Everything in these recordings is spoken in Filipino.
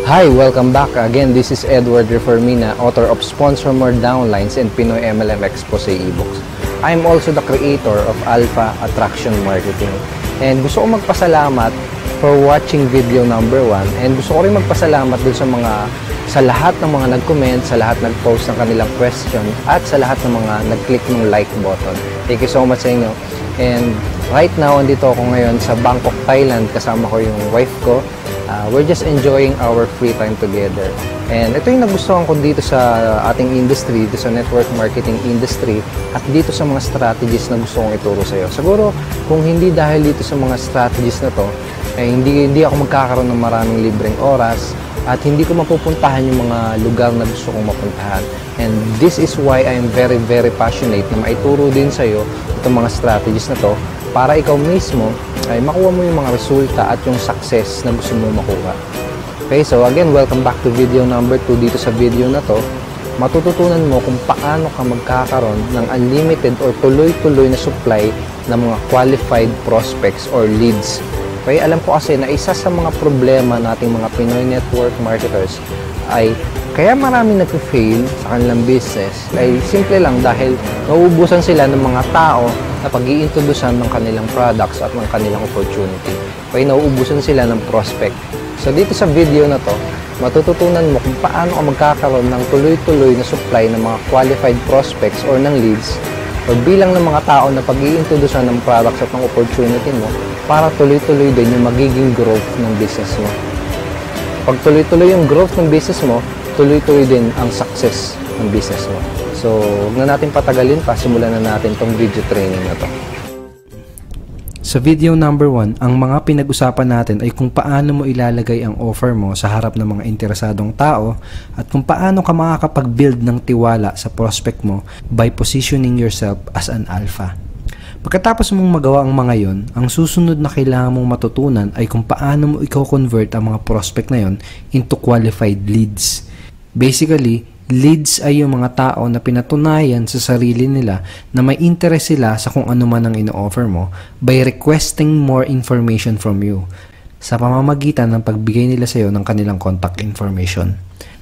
Hi, welcome back. Again, this is Edward Reformina, author of Sponsor More Downlines and Pinoy MLM Expose eBooks. I'm also the creator of Alpha Attraction Marketing. And gusto ko magpasalamat for watching video number 1. And gusto ko rin magpasalamat dun sa lahat ng mga nag-comment, sa lahat nag-post ng kanilang question, at sa lahat ng mga nag-click ng like button. Thank you so much sa inyo. And right now, andito ako ngayon sa Bangkok, Thailand. Kasama ko yung wife ko. We're just enjoying our free time together. And ito yung nagustuhan ko dito sa ating industry, dito sa network marketing industry, at dito sa mga strategies na gusto kong ituro sa iyo. Siguro, kung hindi dahil dito sa mga strategies na to, hindi ako magkakaroon ng maraming libreng oras, at hindi ko mapupuntahan yung mga lugar na gusto kong mapuntahan. And this is why I'm very, very passionate na maituro din sa iyo itong mga strategies na to, para ikaw mismo ay makuha mo yung mga resulta at yung success na gusto mo makuha. Okay, so again, welcome back to video number 2. Dito sa video na to, matututunan mo kung paano ka magkakaroon ng unlimited or tuloy-tuloy na supply ng mga qualified prospects or leads. Okay, alam ko kasi na isa sa mga problema nating mga Pinoy network marketers ay kaya maraming nag-fail sa kanilang business ay simple lang dahil nauubusan sila ng mga tao na pag-iintrodusan ng kanilang products at ng kanilang opportunity. Kaya nauubusan sila ng prospect. So dito sa video na to, matututunan mo kung paano ka magkakaroon ng tuloy-tuloy na supply ng mga qualified prospects or ng leads o bilang ng mga tao na pag-iintrodusan ng products at ng opportunity mo para tuloy-tuloy din yung magiging growth ng business mo. Pag tuloy-tuloy yung growth ng business mo, tuloy-tuloy din ang success ng business mo. So, huwag na natin patagalin pa, simulan na natin tong video training na to. Sa video number 1, ang mga pinag-usapan natin ay kung paano mo ilalagay ang offer mo sa harap ng mga interesadong tao at kung paano ka makakapag-build ng tiwala sa prospect mo by positioning yourself as an alpha. Pagkatapos mong magawa ang mga yon, ang susunod na kailangan mong matutunan ay kung paano mo i-convert ang mga prospect na yon into qualified leads. Basically, leads ay yung mga tao na pinatunayan sa sarili nila na may interest sila sa kung ano man ang ino-offer mo by requesting more information from you sa pamamagitan ng pagbigay nila sa iyo ng kanilang contact information.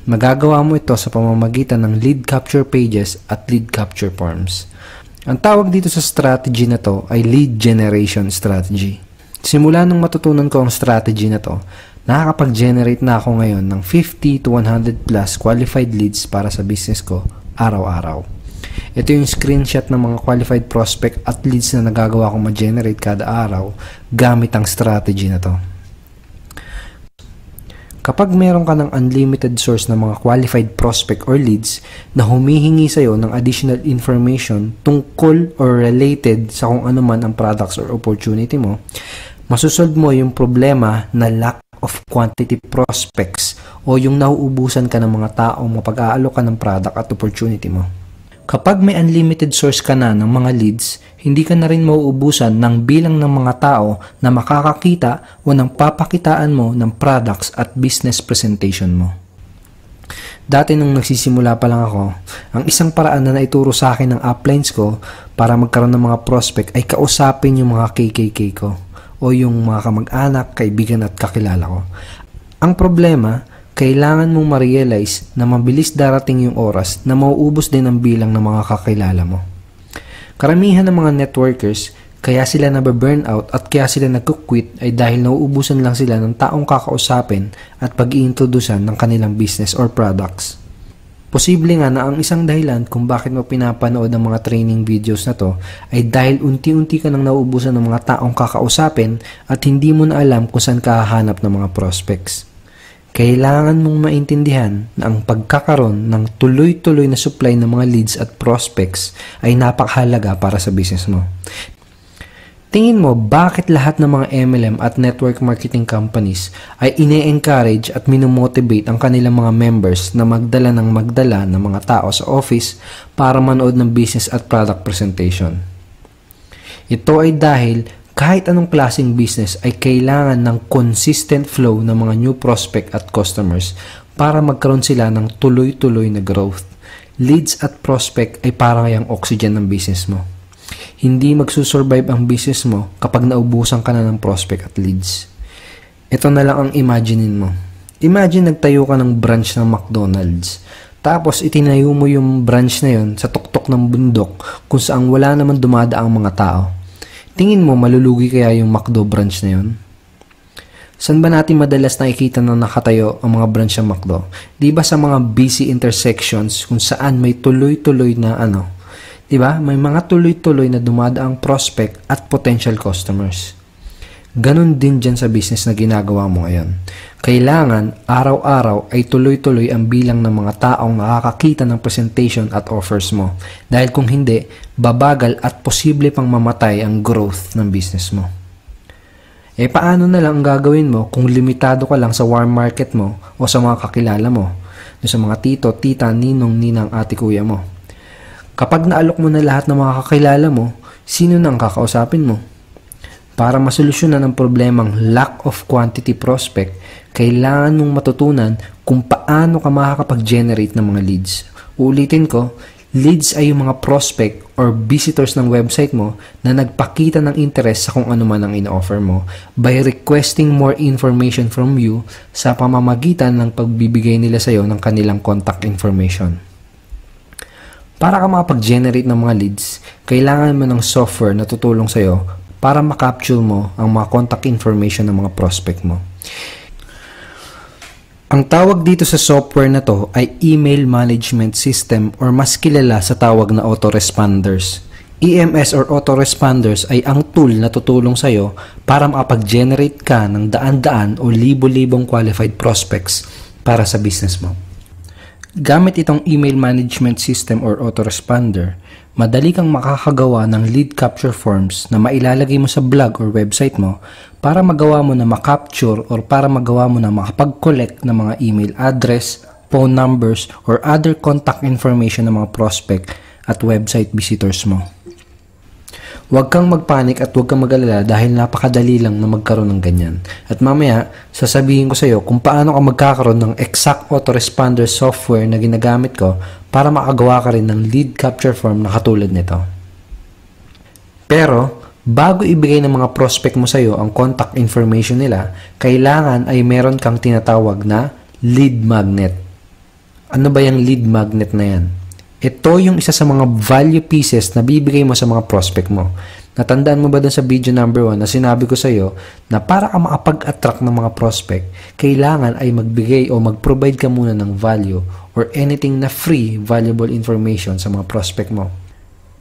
Magagawa mo ito sa pamamagitan ng lead capture pages at lead capture forms. Ang tawag dito sa strategy na to ay lead generation strategy. Simula nung matutunan ko ang strategy na to, nakakapag-generate na ako ngayon ng 50 to 100 plus qualified leads para sa business ko araw-araw. Ito yung screenshot ng mga qualified prospect at leads na nagagawa kong ma-generate kada araw gamit ang strategy na to. Kapag meron ka ng unlimited source ng mga qualified prospect or leads na humihingi sa'yo ng additional information tungkol or related sa kung ano man ang products or opportunity mo, masusolve mo yung problema na lack of quantity prospects o yung nauubusan ka ng mga taong mapag-aalok ka ng product at opportunity mo. Kapag may unlimited source ka na ng mga leads, hindi ka na rin mauubusan ng bilang ng mga tao na makakakita o ng papakitaan mo ng products at business presentation mo. Dati nung nagsisimula pa lang ako, ang isang paraan na naituro sa akin ng uplines ko para magkaroon ng mga prospect ay kausapin yung mga KKK ko o yung mga kamag-anak, kaibigan at kakilala ko. Ang problema, kailangan mong ma-realize na mabilis darating yung oras na mauubos din ang bilang ng mga kakilala mo. Karamihan ng mga networkers, kaya sila nababurnout at kaya sila nagkukwit ay dahil nauubusan lang sila ng taong kakausapin at pag-iintrodusan ng kanilang business or products. Posible nga na ang isang dahilan kung bakit mo pinapanood ang mga training videos na to ay dahil unti-unti ka nang nauubusan ng mga taong kakausapin at hindi mo na alam kung saan ka hahanap ng mga prospects. Kailangan mong maintindihan na ang pagkakaroon ng tuloy-tuloy na supply ng mga leads at prospects ay napakahalaga para sa business mo. Tingin mo, bakit lahat ng mga MLM at network marketing companies ay ine-encourage at minomotivate ang kanilang mga members na magdala ng mga tao sa office para manood ng business at product presentation? Ito ay dahil kahit anong klaseng business ay kailangan ng consistent flow ng mga new prospect at customers para magkaroon sila ng tuloy-tuloy na growth. Leads at prospect ay parang yung oxygen ng business mo. Hindi magsusurvive ang business mo kapag naubusan ka na ng prospect at leads. Ito na lang ang imaginein mo. Imagine nagtayo ka ng branch ng McDonald's. Tapos itinayo mo yung branch na yun sa tuktok ng bundok kung saan wala naman dumadaang mga tao. Tingin mo malulugi kaya yung McDo branch na yun? Saan ba natin madalas nakikita na nakatayo ang mga branch ng McDo? Di ba sa mga busy intersections kung saan may tuloy-tuloy na di ba? May mga tuloy-tuloy na dumadaang prospect at potential customers. Ganon din dyan sa business na ginagawa mo ngayon. Kailangan araw-araw ay tuloy-tuloy ang bilang ng mga taong nakakakita ng presentation at offers mo. Dahil kung hindi, babagal at posible pang mamatay ang growth ng business mo. Paano na lang ang gagawin mo kung limitado ka lang sa warm market mo o sa mga kakilala mo, sa mga tito, tita, ninong, ninang, ate, kuya mo? Kapag naalok mo na lahat ng mga kakilala mo, sino nang kakausapin mo? Para masolusyonan ang problemang lack of quantity prospect, kailangan mong matutunan kung paano ka makakapag-generate ng mga leads. Uulitin ko, leads ay yung mga prospect or visitors ng website mo na nagpakita ng interest sa kung ano man ang in-offer mo by requesting more information from you sa pamamagitan ng pagbibigay nila sa iyo ng kanilang contact information. Para ka makapag-generate ng mga leads, kailangan mo ng software na tutulong sa iyo para makapture mo ang mga contact information ng mga prospect mo. Ang tawag dito sa software na to ay Email Management System or mas kilala sa tawag na autoresponders. EMS or autoresponders ay ang tool na tutulong sa iyo para makapag-generate ka ng daan-daan o libo-libong qualified prospects para sa business mo. Gamit itong email management system or autoresponder, madali kang makakagawa ng lead capture forms na mailalagay mo sa blog or website mo para magawa mo na makapture or para magawa mo na makapag-collect ng mga email address, phone numbers, or other contact information ng mga prospect at website visitors mo. Huwag kang magpanik at huwag kang mag-alala dahil napakadali lang na magkaroon ng ganyan. At mamaya, sasabihin ko sa iyo kung paano ka magkakaroon ng exact autoresponder software na ginagamit ko para makagawa ka rin ng lead capture form na katulad nito. Pero, bago ibigay ng mga prospect mo sa iyo ang contact information nila, kailangan ay meron kang tinatawag na lead magnet. Ano ba yung lead magnet na yan? Ito yung isa sa mga value pieces na bibigay mo sa mga prospect mo. Natandaan mo ba dun sa video number 1 na sinabi ko sa iyo na para ka makapag-attract ng mga prospect, kailangan ay magbigay o mag-provide ka muna ng value or anything na free, valuable information sa mga prospect mo.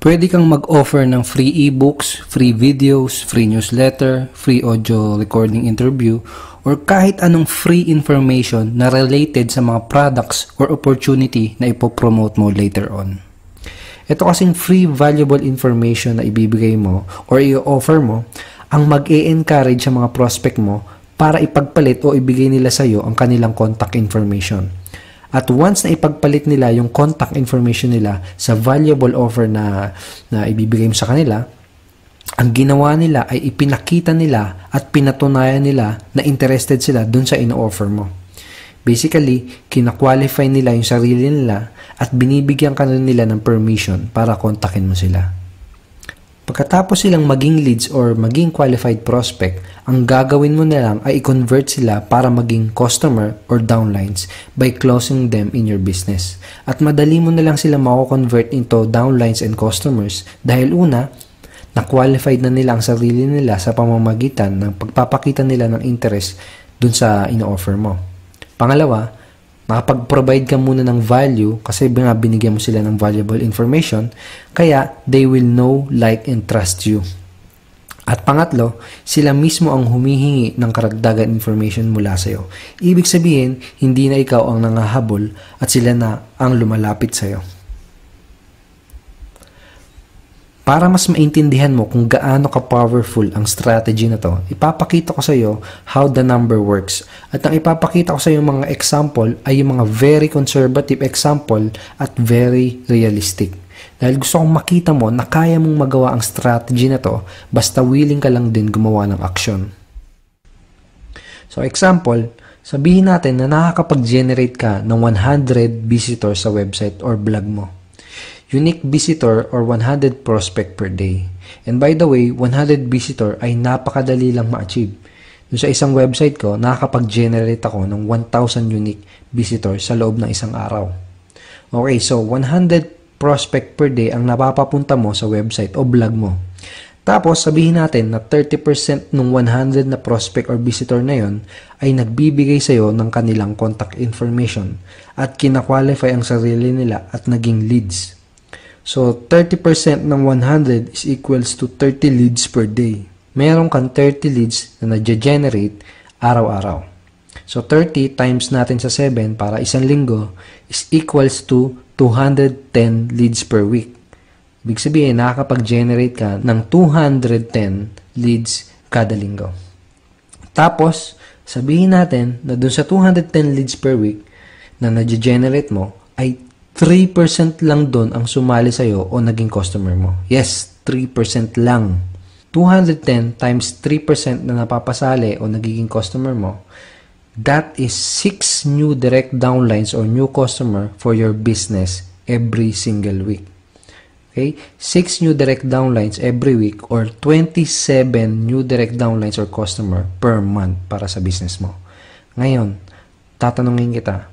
Pwede kang mag-offer ng free ebooks, free videos, free newsletter, free audio recording interview, or kahit anong free information na related sa mga products or opportunity na ipopromote mo later on. Ito kasing free valuable information na ibibigay mo or i-offer mo ang mag-e-encourage sa mga prospect mo para ipagpalit o ibigay nila sa iyo ang kanilang contact information. At once na ipagpalit nila yung contact information nila sa valuable offer na ibibigay mo sa kanila, ang ginawa nila ay ipinakita nila at pinatunayan nila na interested sila dun sa ino-offer mo. Basically, kina-qualify nila yung sarili nila at binibigyan ka nila ng permission para kontakin mo sila. Pagkatapos silang maging leads or maging qualified prospect, ang gagawin mo na lang ay i-convert sila para maging customer or downlines by closing them in your business. At madali mo na lang sila mako-convert into downlines and customers dahil una, na-qualified na nila ang sarili nila sa pamamagitan ng pagpapakita nila ng interest dun sa ino-offer mo. Pangalawa, nakapag-provide ka muna ng value kasi binigyan mo sila ng valuable information, kaya they will know, like, and trust you. At pangatlo, sila mismo ang humihingi ng karagdagan information mula sa iyo. Ibig sabihin, hindi na ikaw ang nangahabol at sila na ang lumalapit sa iyo. Para mas maintindihan mo kung gaano ka-powerful ang strategy na to, ipapakita ko sa iyo how the number works. At ang ipapakita ko sa iyo mga example ay yung mga very conservative example at very realistic. Dahil gusto kong makita mo na kaya mong magawa ang strategy na to basta willing ka lang din gumawa ng action. So example, sabihin natin na nakakapag-generate ka ng 100 visitors sa website or blog mo. Unique visitor or 100 prospect per day. And by the way, 100 visitor ay napakadali lang ma-achieve. Yung sa isang website ko, nakakapag-generate ako ng 1,000 unique visitors sa loob ng isang araw. Okay, so 100 prospect per day ang napapapunta mo sa website o blog mo. Tapos, sabihin natin na 30% ng 100 na prospect or visitor na yon ay nagbibigay sa'yo ng kanilang contact information at kina-qualify ang sarili nila at naging leads. So, 30% ng 100 is equals to 30 leads per day. Meron kang 30 leads na nag-generate araw-araw. So, 30 times natin sa 7 para isang linggo is equals to 210 leads per week. Ibig sabihin, nakakapag-generate ka ng 210 leads kada linggo. Tapos, sabihin natin na dun sa 210 leads per week na na-generate mo, ay 3% lang dun ang sumali sa'yo o naging customer mo. Yes, 3% lang. 210 times 3% na napapasali o nagiging customer mo, that is 6 new direct downlines or new customer for your business every single week. Okay? 6 new direct downlines every week or 27 new direct downlines or customer per month para sa business mo. Ngayon, tatanungin kita,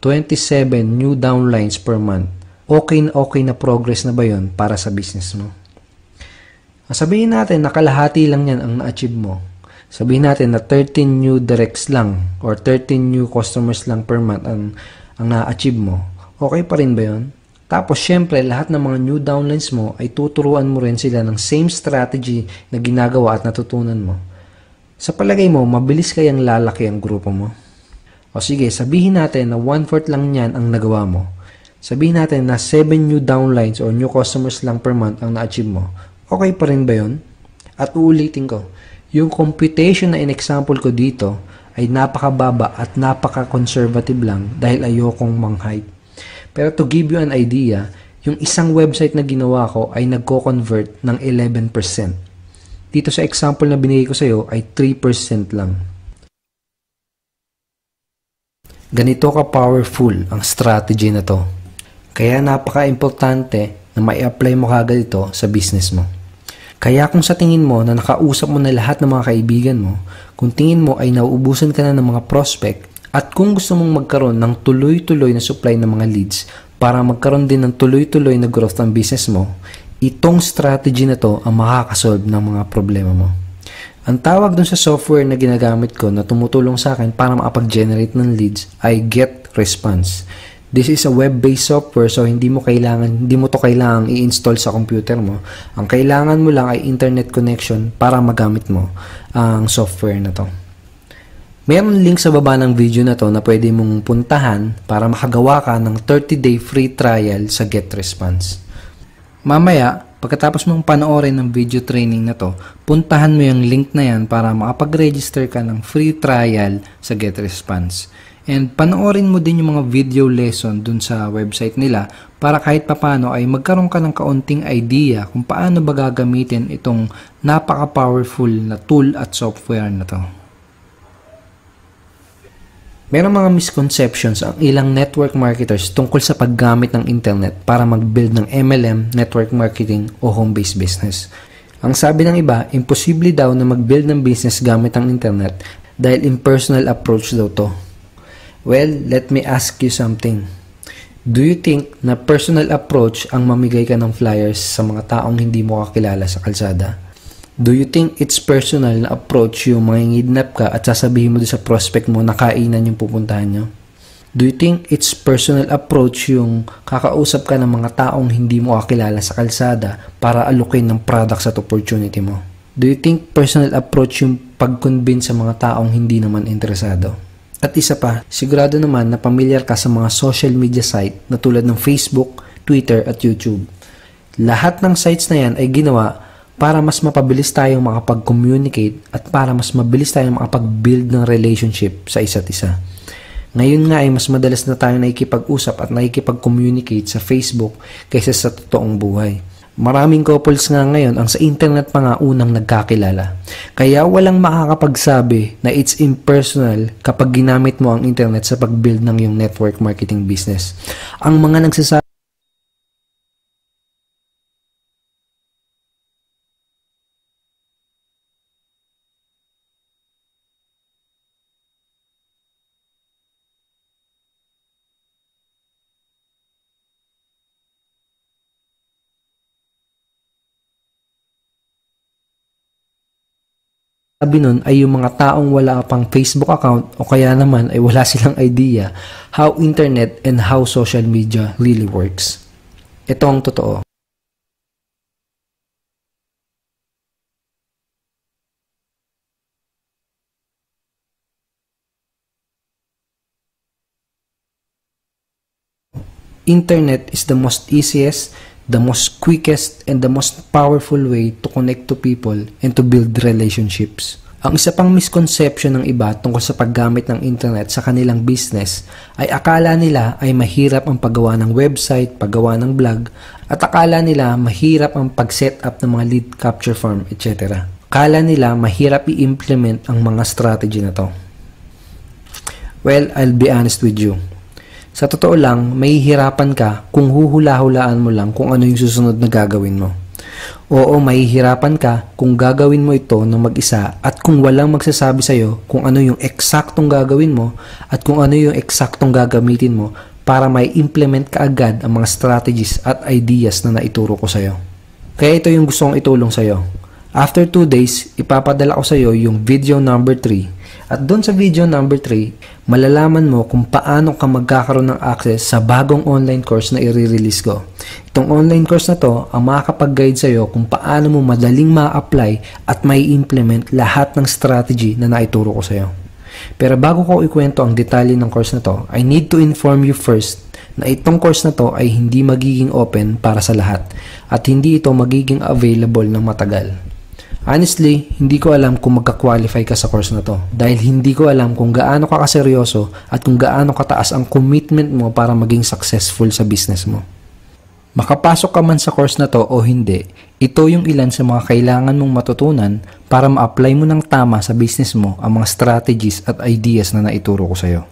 27 new downlines per month, okay na progress na ba yun para sa business mo? Sabihin natin na kalahati lang yan ang na-achieve mo. Sabihin natin na 13 new directs lang or 13 new customers lang per month ang na-achieve mo. Okay pa rin ba yun? Tapos, syempre, lahat ng mga new downlines mo ay tuturuan mo rin sila ng same strategy na ginagawa at natutunan mo. Sa palagay mo, mabilis kayang lalaki ang grupo mo? O sige, sabihin natin na 1/4 lang yan ang nagawa mo. Sabihin natin na 7 new downlines or new customers lang per month ang na-achieve mo. Okay pa rin ba yun? At uulitin ko, yung computation na in-example ko dito ay napakababa at napaka-conservative lang dahil ayokong mang-hype. Pero to give you an idea, yung isang website na ginawa ko ay nagko-convert ng 11%. Dito sa example na binigay ko sa iyo ay 3% lang. Ganito ka-powerful ang strategy na to. Kaya napaka-importante na mai-apply mo kagad ito sa business mo. Kaya kung sa tingin mo na nakausap mo na lahat ng mga kaibigan mo, kung tingin mo ay nauubusan ka na ng mga prospect, at kung gusto mong magkaroon ng tuloy-tuloy na supply ng mga leads para magkaroon din ng tuloy-tuloy na growth ng business mo, itong strategy na to ang makakasolve ng mga problema mo. Ang tawag dun sa software na ginagamit ko na tumutulong sa akin para makapag-generate ng leads ay GetResponse. This is a web-based software so hindi mo to kailangang i-install sa computer mo. Ang kailangan mo lang ay internet connection para magamit mo ang software na to. Mayroon link sa baba ng video na to na pwede mong puntahan para makagawa ka ng 30-day free trial sa GetResponse. Mamaya, pagkatapos mong panoorin ng video training na to, puntahan mo yung link na yan para makapag-register ka ng free trial sa GetResponse. And panoorin mo din yung mga video lesson dun sa website nila para kahit papano ay magkaroon ka ng kaunting idea kung paano ba gagamitin itong napaka-powerful na tool at software na to. Merong mga misconceptions ang ilang network marketers tungkol sa paggamit ng internet para mag-build ng MLM, network marketing o home-based business. Ang sabi ng iba, imposible daw na mag-build ng business gamit ang internet dahil impersonal approach daw to. Well, let me ask you something. Do you think na personal approach ang mamigay ka ng flyers sa mga taong hindi mo kakilala sa kalsada? Do you think it's personal na approach yung mangingidnap ka at sasabihin mo sa prospect mo na kainan yung pupuntahan nyo? Do you think it's personal approach yung kakausap ka ng mga taong hindi mo kakilala sa kalsada para alukin ng products at opportunity mo? Do you think personal approach yung pag-convince sa mga taong hindi naman interesado? At isa pa, sigurado naman na pamilyar ka sa mga social media site na tulad ng Facebook, Twitter at YouTube. Lahat ng sites na yan ay ginawa para mas mapabilis tayong makapag-communicate at para mas mabilis tayong makapag-build ng relationship sa isa't isa. Ngayon nga ay mas madalas na tayong nakikipag-usap at nakikipag-communicate sa Facebook kaysa sa totoong buhay. Maraming couples nga ngayon ang sa internet pa nga unang nagkakilala. Kaya walang makakapagsabi na it's impersonal kapag ginamit mo ang internet sa pag-build ng iyong network marketing business. Ang mga nagsasabi Sabi nun ay yung mga taong wala pang Facebook account o kaya naman ay wala silang idea how internet and how social media really works. Ito ang totoo. Internet is the most easiest, the most quickest, and the most powerful way to connect to people and to build relationships. Ang isa pang misconception ng iba tungkol sa paggamit ng internet sa kanilang business ay akala nila ay mahirap ang paggawa ng website, paggawa ng blog, at akala nila mahirap ang pag-set up ng mga lead capture form, etc. Akala nila mahirap i-implement ang mga strategy na to. Well, I'll be honest with you. Sa totoo lang, mahihirapan ka kung huhula-hulaan mo lang kung ano yung susunod na gagawin mo. Oo, mahihirapan ka kung gagawin mo ito ng mag-isa at kung walang magsasabi sa'yo kung ano yung eksaktong gagawin mo at kung ano yung eksaktong gagamitin mo para may implement ka agad ang mga strategies at ideas na naituro ko sa'yo. Kaya ito yung gusto kong itulong sa'yo. After 2 days, ipapadala ko sa'yo yung video number 3. At doon sa video number 3, malalaman mo kung paano ka magkakaroon ng access sa bagong online course na i-release ko. Itong online course na to ang makakapag-guide sa'yo kung paano mo madaling ma-apply at may implement lahat ng strategy na naituro ko sa'yo. Pero bago ko ikwento ang detalye ng course na to, I need to inform you first na itong course na to ay hindi magiging open para sa lahat at hindi ito magiging available ng matagal. Honestly, hindi ko alam kung magka-qualify ka sa course na to dahil hindi ko alam kung gaano ka kaseryoso at kung gaano kataas ang commitment mo para maging successful sa business mo. Makapasok ka man sa course na to o hindi, ito yung ilan sa mga kailangan mong matutunan para ma-apply mo ng tama sa business mo ang mga strategies at ideas na naituro ko sa'yo.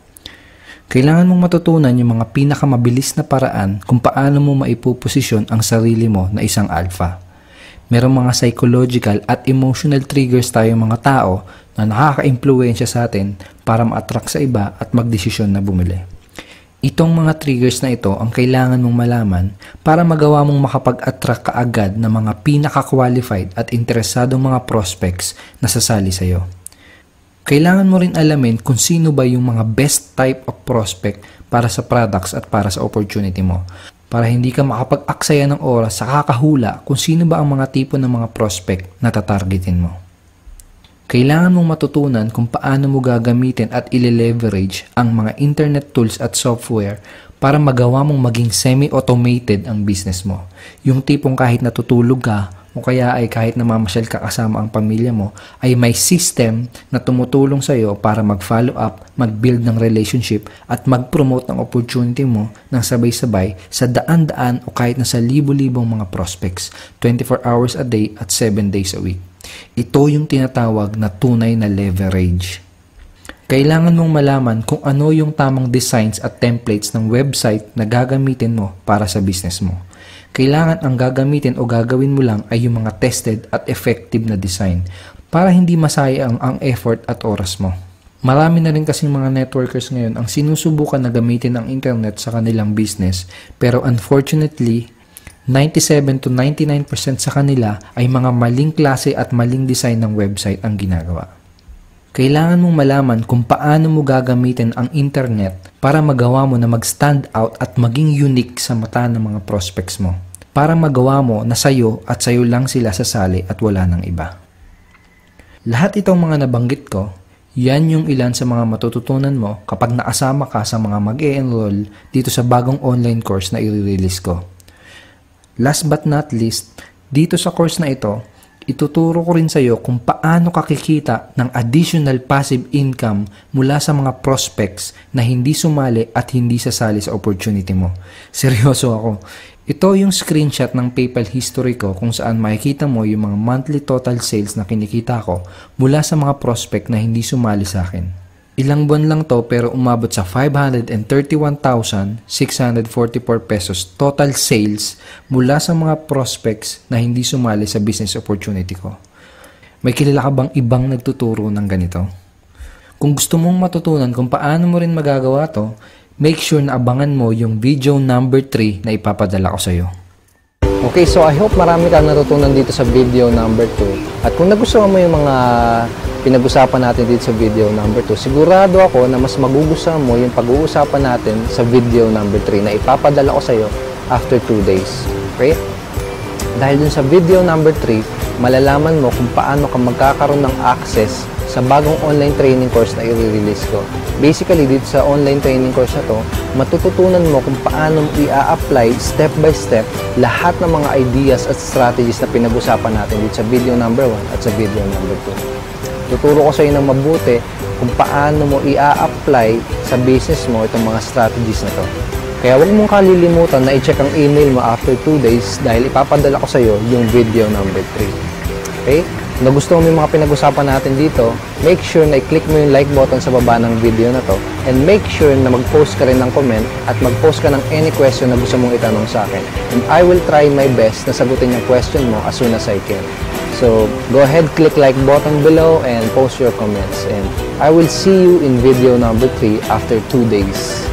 Kailangan mong matutunan yung mga pinakamabilis na paraan kung paano mo maipoposisyon ang sarili mo na isang alpha. Merong mga psychological at emotional triggers tayong mga tao na nakaka-impluwensya sa atin para ma-attract sa iba at magdesisyon na bumili. Itong mga triggers na ito ang kailangan mong malaman para magawa mong makapag-attract kaagad ng mga pinaka-qualified at interesadong mga prospects na sasali sa iyo. Kailangan mo rin alamin kung sino ba yung mga best type of prospect para sa products at para sa opportunity mo. Para hindi ka makapag-aksaya ng oras sa kakahula kung sino ba ang mga tipo ng mga prospect na tatargetin mo. Kailangan mong matutunan kung paano mo gagamitin at ile-leverage ang mga internet tools at software para magawa mong maging semi-automated ang business mo. Yung tipong kahit natutulog ka o kaya ay kahit namamasyal ka kasama ang pamilya mo, ay may system na tumutulong sa iyo para mag-follow up, mag-build ng relationship at mag-promote ng opportunity mo ng sabay-sabay sa daan-daan o kahit na sa libo-libong mga prospects, 24 hours a day at 7 days a week. Ito yung tinatawag na tunay na leverage. Kailangan mong malaman kung ano yung tamang designs at templates ng website na gagamitin mo para sa business mo. Kailangan ang gagamitin o gagawin mo lang ay yung mga tested at effective na design para hindi masayang ang effort at oras mo. Marami na rin kasing mga networkers ngayon ang sinusubukan na gamitin ang internet sa kanilang business pero unfortunately, 97 to 99% sa kanila ay mga maling klase at maling design ng website ang ginagawa. Kailangan mong malaman kung paano mo gagamitin ang internet para magawa mo na mag-stand out at maging unique sa mata ng mga prospects mo. Para magawa mo na sayo at sayo lang sila sasali at wala ng iba. Lahat itong mga nabanggit ko, yan yung ilan sa mga matututunan mo kapag nakasama ka sa mga mag-e-enroll dito sa bagong online course na i-release ko. Last but not least, dito sa course na ito, ituturo ko rin sa iyo kung paano ka kikita ng additional passive income mula sa mga prospects na hindi sumali at hindi sasali sa opportunity mo. Seryoso ako. Ito yung screenshot ng PayPal history ko kung saan makikita mo yung mga monthly total sales na kinikita ko mula sa mga prospect na hindi sumali sa akin. Ilang buwan lang to pero umabot sa 531,644 pesos total sales mula sa mga prospects na hindi sumali sa business opportunity ko. May kilala ka bang ibang nagtuturo ng ganito? Kung gusto mong matutunan kung paano mo rin magagawa to, make sure na abangan mo yung video number 3 na ipapadala ko sa iyo. Okay, so I hope marami kang natutunan dito sa video number 2. At kung nagustuhan mo yung mga pinag-usapan natin dito sa video number 2, sigurado ako na mas magugustuhan mo yung pag-uusapan natin sa video number 3 na ipapadala ko sa iyo after 2 days. Okay? Dahil dun sa video number 3, malalaman mo kung paano ka magkakaroon ng access sa bagong online training course na i-release ko. Basically, dito sa online training course na to, matututunan mo kung paano i-apply step by step lahat ng mga ideas at strategies na pinag-usapan natin dito sa video number 1 at sa video number 2. Tuturo ko sa iyo ng mabuti kung paano mo i-apply sa business mo itong mga strategies na to. Kaya huwag mong kalilimutan na i-check ang email mo after 2 days dahil ipapadala ko sa iyo yung video number 3. Okay? Kung nagustuhan mo yung mga pinag-usapan natin dito, make sure na i-click mo yung like button sa baba ng video na to and make sure na mag-post ka rin ng comment at mag-post ka ng any question na gusto mong itanong sa akin. And I will try my best na sagutin yung question mo as soon as I can. So, go ahead, click like button below and post your comments. And I will see you in video number 3 after 2 days.